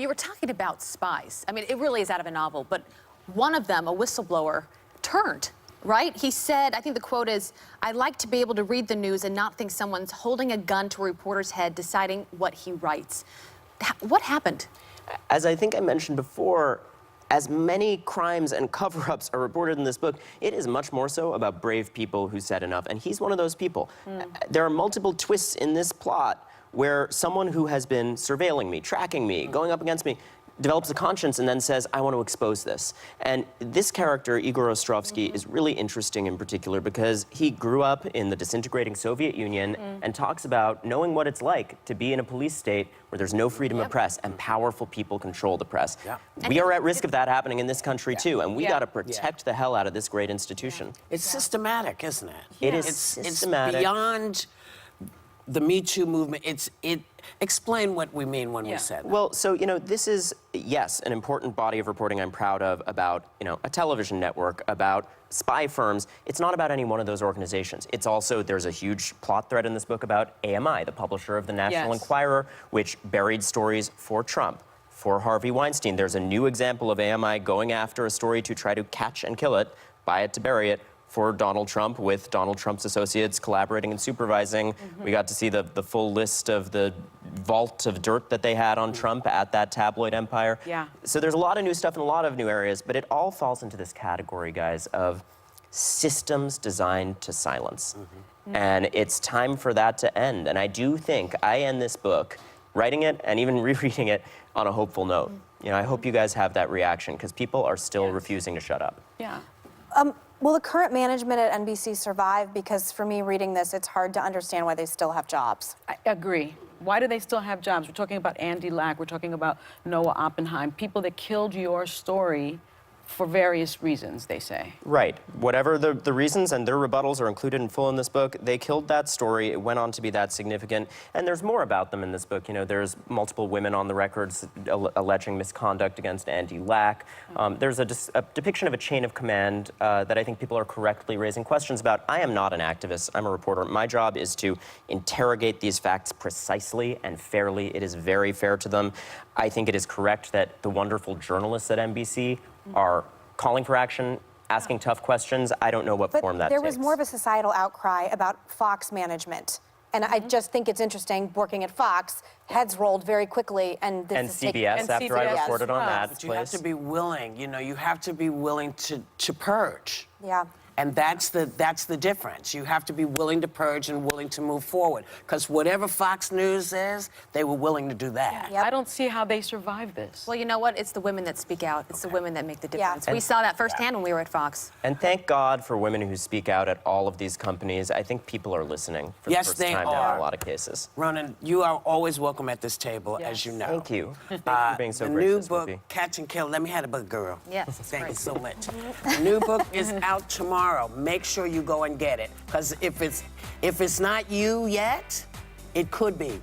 you were talking about spies. I mean, it really is out of a novel, but one of them, a whistleblower, turned, right? He said, I think the quote is, "I like to be able to read the news and not think someone's holding a gun to a reporter's head deciding what he writes." What happened? As I think I mentioned before, as many crimes and cover-ups are reported in this book, it is much more so about brave people who said enough, and he's one of those people. There are multiple twists in this plot where someone who has been surveilling me, tracking me, going up against me, develops a conscience and then says, I want to expose this. And this character, Igor Ostrovsky, is really interesting in particular because he grew up in the disintegrating Soviet Union and talks about knowing what it's like to be in a police state where there's no freedom of press and powerful people control the press. We are at risk of that happening in this country too, and we got to protect the hell out of this great institution. It's systematic, isn't it? It is systematic. It's beyond the Me Too movement. Explain what we mean when we say that. Well, so, you know, this is, yes, an important body of reporting I'm proud of about, you know, a television network, about spy firms. It's not about any one of those organizations. It's also, there's a huge plot thread in this book about AMI, the publisher of the National Enquirer, which buried stories for Trump, for Harvey Weinstein. There's a new example of AMI going after a story to try to catch and kill it, buy it to bury it, for Donald Trump, with Donald Trump's associates collaborating and supervising. We got to see the full list of the vault of dirt that they had on Trump at that tabloid empire. So there's a lot of new stuff in a lot of new areas, but it all falls into this category, guys, of systems designed to silence. And it's time for that to end. And I do think I end this book, writing it and even rereading it, on a hopeful note. You know, I hope you guys have that reaction, because people are still refusing to shut up. Will the current management at NBC survive? Because for me, reading this, it's hard to understand why they still have jobs. I agree. Why do they still have jobs? We're talking about Andy Lack, we're talking about Noah Oppenheim, people that killed your story for various reasons, they say. Right. Whatever the reasons, and their rebuttals are included in full in this book, they killed that story. It went on to be that significant. And there's more about them in this book. You know, there's multiple women on the records alleging misconduct against Andy Lack. There's a depiction of a chain of command that I think people are correctly raising questions about. I am not an activist. I'm a reporter. My job is to interrogate these facts precisely and fairly. It is very fair to them. I think it is correct that the wonderful journalists at NBC are calling for action, asking tough questions. I don't know what form that takes. There was more of a societal outcry about Fox management. And I just think it's interesting, working at Fox, heads rolled very quickly, and this is CBS, after I reported on that But you have to be willing, you know, you have to be willing to purge. And that's the difference. You have to be willing to purge and willing to move forward. Because whatever Fox News is, they were willing to do that. I don't see how they survive this. Well, you know what? It's the women that speak out. It's the women that make the difference. We saw that firsthand when we were at Fox. And thank God for women who speak out at all of these companies. I think people are listening for the first time now in a lot of cases. Ronan, you are always welcome at this table, as you know. Thank you. Thank you for being so the gracious new with book, me. Catch and Kill. Let me have a book, girl. Yes, Thank you so much. The new book is out tomorrow. Make sure you go and get it, because if it's not you yet, it could be.